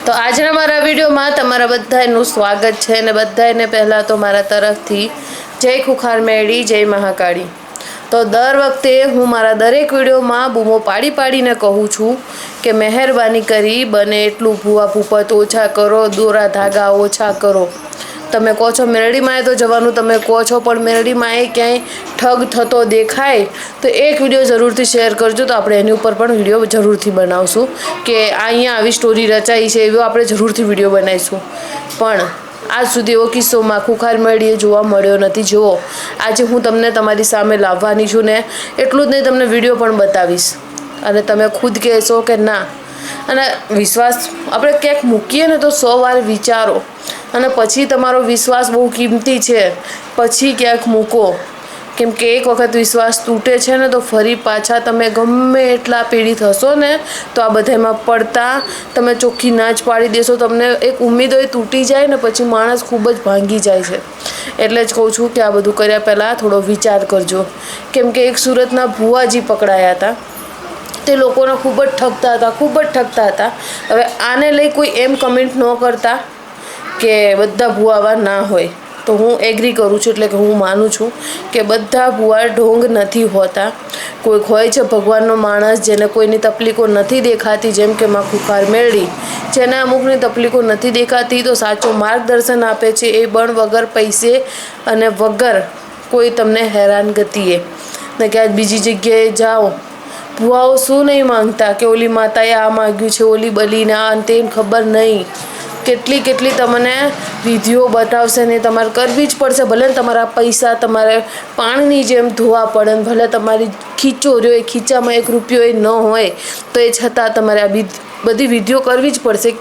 તો આજના મારા વિડીયોમાં તમારા બધાનું સ્વાગત છે અને બધાને પહેલાં તો મારા તરફથી જય ખુખાર મેળી, જય મહાકાળી। તો દર વખતે હું મારા દરેક વિડીયોમાં બૂમો પાડીને કહું છું કે મહેરબાની કરી બને એટલું ભૂવા ભૂપત ઓછા કરો, દોરા ધાગા ઓછા કરો। તમે કહો છો મેરડીમાં તો જવાનું, તમે કહો છો પણ મેરડીમાં ક્યાંય ઠગ થતો દેખાય તો એક વિડીયો જરૂરથી શેર કરજો, તો આપણે એની ઉપર પણ વિડીયો જરૂરથી બનાવશું કે અહીંયા આવી સ્ટોરી રચાઈ છે એવો આપણે જરૂરથી વિડીયો બનાવીશું। પણ આજ સુધી એવો કિસ્સોમાં ખુખાર મેળીએ જોવા મળ્યો નથી। જુઓ, આજે હું તમને તમારી સામે લાવવાની છું ને એટલું જ નહીં, તમને વિડીયો પણ બતાવીશ અને તમે ખુદ કહેશો કે ના। અને વિશ્વાસ આપણે ક્યાંક મૂકીએ ને તો 100 વાર વિચારો અને પછી તમારો વિશ્વાસ બહુ કિંમતી છે, પછી ક્યાંક મૂકો। કેમ કે એક વખત વિશ્વાસ તૂટે છે ને તો ફરી પાછા તમે ગમે એટલા પીડિત હશો ને તો આ બધામાં પડતા તમે ચોખ્ખી ના જ પાડી દેશો। તમને એક ઉમ્મીદ હોય તૂટી જાય ને પછી માણસ ખૂબ જ ભાંગી જાય છે। એટલે જ કહું છું કે આ બધું કર્યા પહેલાં થોડો વિચાર કરજો। કેમ કે એક સુરતના ભુવાજી પકડાયા હતા, તે લોકોને ખૂબ જ ઠગતા હતા। હવે આને લઈ કોઈ એમ કમેન્ટ ન કરતા કે બધા ભુવા ના હોય, તો હું એગ્રી કરું છું, એટલે કે હું માનું છું કે બધા ભુવા ઢોંગ નથી હોતા। કોઈક હોય છે ભગવાનનો માણસ જેને કોઈની તકલીફો નથી દેખાતી, જેમ કે માં ખુખાર મેળી, જેને અમુકની તકલીફો નથી દેખાતી તો સાચો માર્ગદર્શન આપે છે એ પણ વગર પૈસે અને વગર કોઈ તમને હેરાનગતિએ। ને કે આજ બીજી જગ્યાએ જાઓ, ભુવાઓ શું નહીં માંગતા કે ઓલી માતાએ આ માગ્યું છે, ઓલી બલીને આ અંતે ખબર નહીં કેટલી તમને વિધિઓ બતાવશે ને તમારે કરવી જ પડશે। ભલે તમારા પૈસા તમારે પાણીની જેમ ધોવા પડે, ભલે તમારી ખીચો રહ્યો એ ખીચામાં 1 રૂપિયો એ ન હોય તો એ છતાં તમારે આ બધી વિધિઓ કરવી જ પડશે।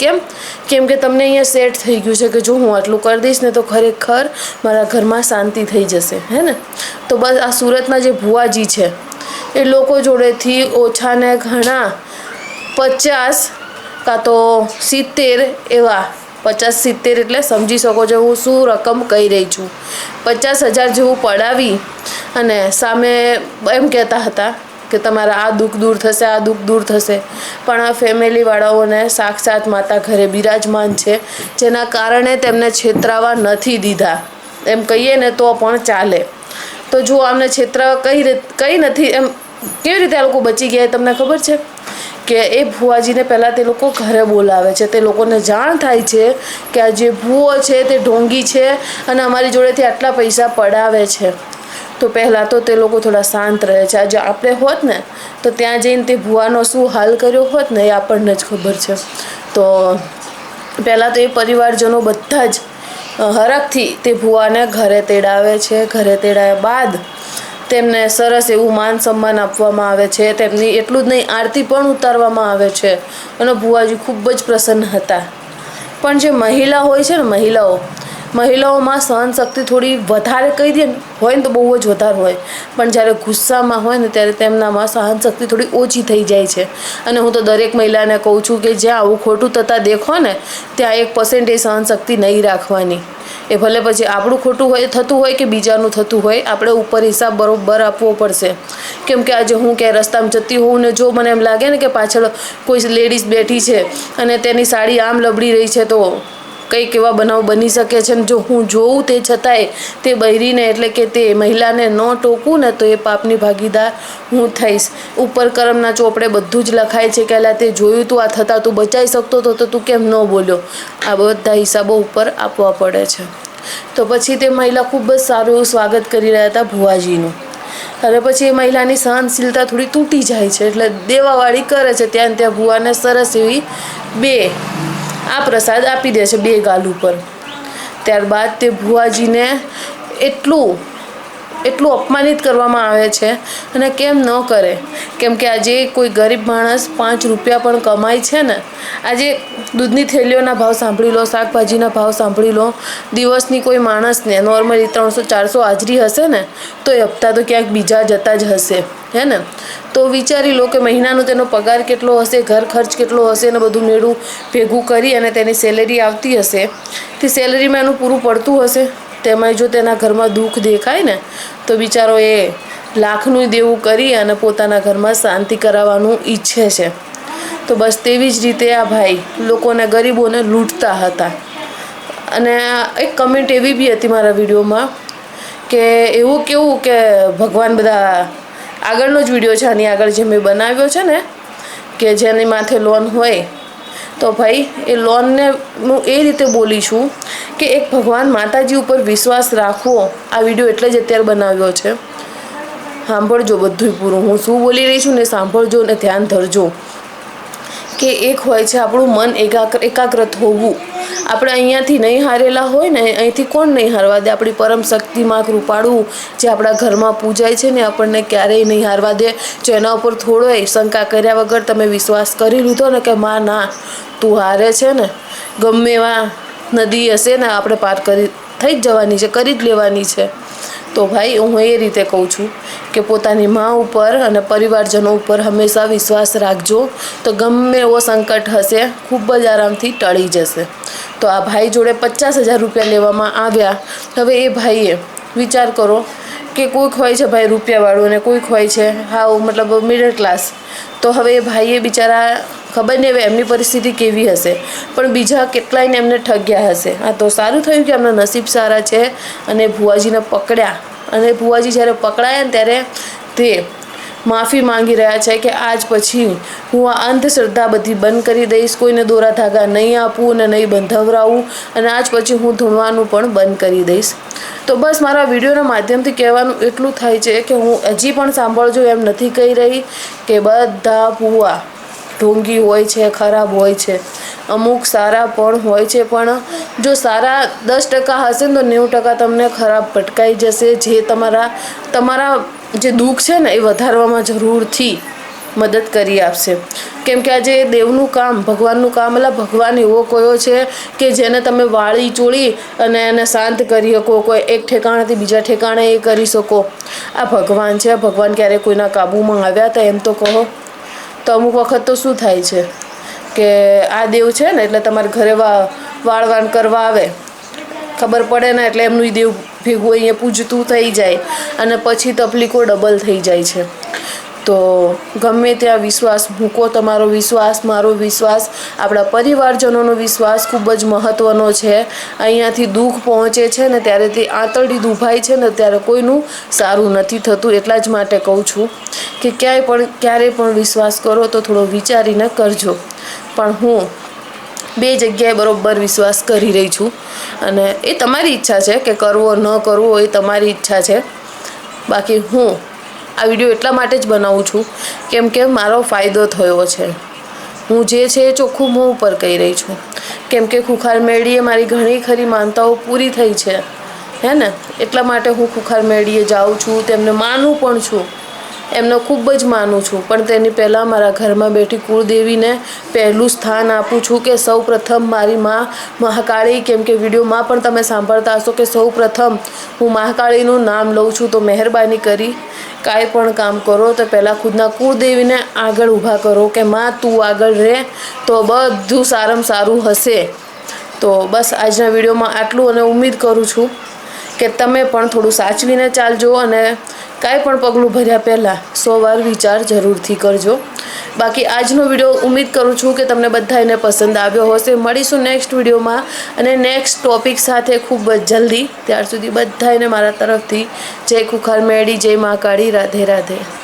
કેમ કે તમને અહીંયા સેટ થઈ ગયું છે કે જો હું આટલું કરી દઈશ ને તો ખરેખર મારા ઘરમાં શાંતિ થઈ જશે, હે ને। તો બસ આ સુરતના જે ભુવાજી છે એ લોકો જોડેથી ઓછાને ઘણા 50 કાં તો 70 એવા 50-70 એટલે સમજી શકો છો હું શું રકમ કહી રહી છું। 50,000 જેવું પડાવી અને સામે એમ કહેતા હતા કે તમારા આ દુઃખ દૂર થશે, આ દુઃખ દૂર થશે। પણ આ ફેમિલીવાળાઓને સાક્ષાત માતા ઘરે બિરાજમાન છે, જેના કારણે તેમને છેતરાવા નથી દીધા, એમ કહીએ ને તો પણ ચાલે। તો જો આમને છેતરાવા કઈ નથી, એમ કેવી રીતે આ લોકો બચી ગયા તમને ખબર છે કે એ ભુવાજીને પહેલાં તે લોકો ઘરે બોલાવે છે, તે લોકોને જાણ થાય છે કે આ જે ભુવો છે તે ઢોંગી છે અને અમારી જોડેથી આટલા પૈસા પડાવે છે। તો પહેલાં તો તે લોકો થોડા શાંત રહે છે। આજે આપણે હોત ને તો ત્યાં જઈને તે ભુવાનો શું હાલ કર્યો હોત ને એ આપણને જ ખબર છે। તો પહેલાં તો એ પરિવારજનો બધા જ હરખથી તે ભુવાને ઘરે તેડાવે છે। ઘરે તેડાયા બાદ તેમને સરસ એવું માન સન્માન આપવામાં આવે છે, તેમની એટલું જ નહીં આરતી પણ ઉતારવામાં આવે છે અને ભુવાજી ખૂબ જ પ્રસન્ન હતા। પણ જે મહિલા હોય છે ને, મહિલાઓમાં સહનશક્તિ થોડી વધારે કહી દે ને હોય ને તો બહુ જ વધારે હોય, પણ જ્યારે ગુસ્સામાં હોય ને ત્યારે તેમનામાં સહનશક્તિ થોડી ઓછી થઈ જાય છે। અને હું તો દરેક મહિલાને કહું છું કે જ્યાં આવું ખોટું થતાં દેખો ને ત્યાં 1% સહનશક્તિ નહીં રાખવાની। એ ભલે પછી આપણું ખોટું થતું હોય કે બીજાનું થતું હોય, આપણે ઉપર હિસાબ બરોબર આપવો પડશે। કેમ કે આજે હું ક્યાંય રસ્તામાં જતી હોઉં ને જો મને એમ લાગે ને કે પાછળ કોઈ લેડીઝ બેઠી છે અને તેની સાડી આમ લબડી રહી છે તો કંઈક એવા બનાવ બની શકે છે ને જો હું જોઉં તે છતાંય તે બૈરીને એટલે કે તે મહિલાને ન ટોકું ને તો એ પાપની ભાગીદાર હું થઈશ। ઉપર કર્મના ચોપડે બધું જ લખાય છે કે અલા તે જોયું તું આ થતાં તું બચાવી શકતો હતો તો તું કેમ ન બોલ્યો, આ બધા હિસાબો ઉપર આપવા પડે છે। તો પછી તે મહિલા ખૂબ જ સારું એવું સ્વાગત કરી રહ્યા હતા ભુવાજીનું। અને પછી એ મહિલાની સહનશીલતા થોડી તૂટી જાય છે એટલે દેવાવાળી કરે છે। ત્યાં ભુવાને સરસ એવી 2 આ પ્રસાદ આપી દે છે 2 ગાલ ઉપર। ત્યારબાદ તે ભુવાજીને એટલું અપમાનિત કરવામાં આવે છે અને કેમ ન કરે, કેમ કે આજે કોઈ ગરીબ માણસ 5 રૂપિયા પણ કમાય છે ને, આજે દૂધની થેલીઓના ભાવ સાંભળી લો, શાકભાજીના ભાવ સાંભળી લો, દિવસની કોઈ માણસને નોર્મલી 300-400 હાજરી હશે ને તો એ હપ્તા તો ક્યાંક બીજા જતા જ હશે, હે ને। તો વિચારી લો કે મહિનાનો તેનો પગાર કેટલો હશે, ઘર ખર્ચ કેટલો હશે ને બધું મેળું ભેગું કરી અને તેની સેલેરી આવતી હશે, તે સેલેરીમાં એનું પૂરું પડતું હશે। તેમાં જો તેના ઘરમાં દુઃખ દેખાય ને તો બિચારો એ લાખનું દેવું કરી અને પોતાના ઘરમાં શાંતિ કરાવવાનું ઈચ્છે છે। તો બસ તેવી જ રીતે આ ભાઈ લોકોને ગરીબોને લૂંટતા હતા. અને એક કમેન્ટ એવી બી હતી મારા વિડીયોમાં કે એવું કેવું કે ભગવાન બધા આગળનો જ વિડીયો છે આની આગળ જે મેં બનાવ્યો છે ને કે જેની માથે લોન હોય તો ભાઈ એ લોનને હું એ રીતે બોલી છું કે એક ભગવાન માતાજી ઉપર વિશ્વાસ રાખવો. આ વિડીયો એટલે જ અત્યારે બનાવ્યો છે. સાંભળજો બધું પૂરું, હું શું બોલી રહી છું ને સાંભળજો ને ધ્યાન ધરજો. કે એક હોય છે આપણું મન એકાગ્ર હોવું. આપણે અહીંયાથી નહીં હારેલા હોય ને, અહીંથી કોણ નહીં હારવા દે? આપણી પરમ શક્તિમાં કૃપાળું જે આપણા ઘરમાં પૂજાય છે ને આપણને ક્યારેય નહીં હારવા દે. જો એના ઉપર થોડોય શંકા કર્યા વગર તમે વિશ્વાસ કરી લીધો ને કે માં ના તું હારે છે ને, ગમે એવા નદી હશે ને આપણે પાર થઈ જ જવાની છે, કરી જ લેવાની છે. તો ભાઈ હું એ રીતે કહું છું કે પોતાની માં ઉપર અને પરિવારજનો ઉપર હંમેશા વિશ્વાસ રાખજો, તો ગમે એવો સંકટ હશે ખૂબ જ આરામથી ટળી જશે. તો આ ભાઈ જોડે 50,000 રૂપિયા લેવામાં આવ્યા. હવે એ ભાઈએ વિચાર કરો કે કોઈક હોય છે ભાઈ રૂપિયાવાળું અને કોઈક હોય છે હાવ મતલબ મિડલ ક્લાસ. તો હવે એ ભાઈએ બિચારા ખબર નહીં હવે એમની પરિસ્થિતિ કેવી હશે, પણ બીજા કેટલાયને એમને ઠગ્યા હશે. આ તો સારું થયું કે એમના નસીબ સારા છે અને ભુવાજીને પકડ્યા. અને ભુવાજી જ્યારે પકડાયા ને ત્યારે તે માફી માંગી રહ્યા છે કે આજ પછી હું આ અંધશ્રદ્ધા બધી બંધ કરી દઈશ, કોઈને દોરા ધાગા નહીં આપું અને નહીં બંધાવરાવું, અને આજ પછી હું ધૂણવાનું પણ બંધ કરી દઈશ. તો બસ મારા વિડીયોના માધ્યમથી કહેવાનું એટલું થાય છે કે હું હજી પણ સાંભળજો એમ નથી કહી રહી કે બધા ભુવા ઢોંગી હોય છે, ખરાબ હોય છે. અમુક સારા પણ હોય છે, પણ જો સારા 10% હશે ને તો 90% તમને ખરાબ ભટકાઈ જશે. જે તમારા જે દુઃખ છે ને એ વધારવામાં જરૂરથી મદદ કરી આપશે. કેમ કે આજે દેવનું કામ, ભગવાનનું કામ, એટલે ભગવાન એવો કયો છે કે જેને તમે વાળી ચોળી અને એને શાંત કરી શકો, કોઈ એક ઠેકાણેથી બીજા ઠેકાણે એ કરી શકો. આ ભગવાન છે. ભગવાન ક્યારે કોઈના કાબૂમાં આવ્યા હતા એમ તો કહો? તો અમુક વખત તો શું થાય છે કે આ દેવ છે ને એટલે તમારા ઘરે વાળવાણ કરવા આવે, ખબર પડે ને એટલે એમનું દેવ ભેગું અહીંયા પૂજતું થઈ જાય અને પછી તકલીફો ડબલ થઈ જાય છે. તો ગમે ત્યાં વિશ્વાસ મૂકો. તમારો વિશ્વાસ, મારો વિશ્વાસ, આપણા પરિવારજનોનો વિશ્વાસ ખૂબ જ મહત્ત્વનો છે. અહીંયાથી દુઃખ પહોંચે છે ને ત્યારે તે આંતરડી દુભાય છે ને ત્યારે કોઈનું સારું નથી થતું. એટલા જ માટે કહું છું કે ક્યારેય પણ વિશ્વાસ કરો તો થોડો વિચારીને કરજો. પણ હું 2 જગ્યાએ બરોબર વિશ્વાસ કરી રહી છું અને એ તમારી ઈચ્છા છે કે કરવો ન કરવો, એ તમારી ઈચ્છા છે. બાકી હું આ વિડીયો એટલા માટે જ બનાવું છું કેમ કે મારો ફાયદો થયો છે. હું જે છે એ ચોખ્ખું મોં ઉપર કહી રહી છું. કેમ કે ખુખાર મેળીએ મારી ઘણી ખરી માનતાઓ પૂરી થઈ છે, હે ને? એટલા માટે હું ખુખાર મેળીએ જાઉં છું, તેમને માનું પણ છું, એમને ખૂબ જ માનું છું. પણ તેની પહેલાં મારા ઘરમાં બેઠી કુળદેવીને પહેલું સ્થાન આપું છું કે સૌ પ્રથમ મારી માં મહાકાળી. કેમ કે વિડીયોમાં પણ તમે સાંભળતા હશો કે સૌ પ્રથમ હું મહાકાળીનું નામ લઉં છું. તો મહેરબાની કરી કાંઈ પણ કામ કરો તો પહેલાં ખુદના કુળદેવીને આગળ ઊભા કરો કે માં તું આગળ રહે તો બધું સારામાં સારું હશે. તો બસ આજના વિડીયોમાં આટલું, અને ઉમ્મીદ કરું છું કે તમે પણ થોડું સાચવીને ચાલજો અને કાંઈ પણ પગલું ભર્યા પહેલાં 100 વાર વિચાર જરૂરથી કરજો. બાકી આજનો વિડીયો ઉમ્મીદ કરું છું કે તમને બધાને પસંદ આવ્યો હશે. મળીશું નેક્સ્ટ વિડીયોમાં અને નેક્સ્ટ ટોપિક સાથે ખૂબ જ જલ્દી. ત્યાર સુધી બધાને મારા તરફથી જય ખુખાર મેળી, જય મહાકાળી, રાધે રાધે.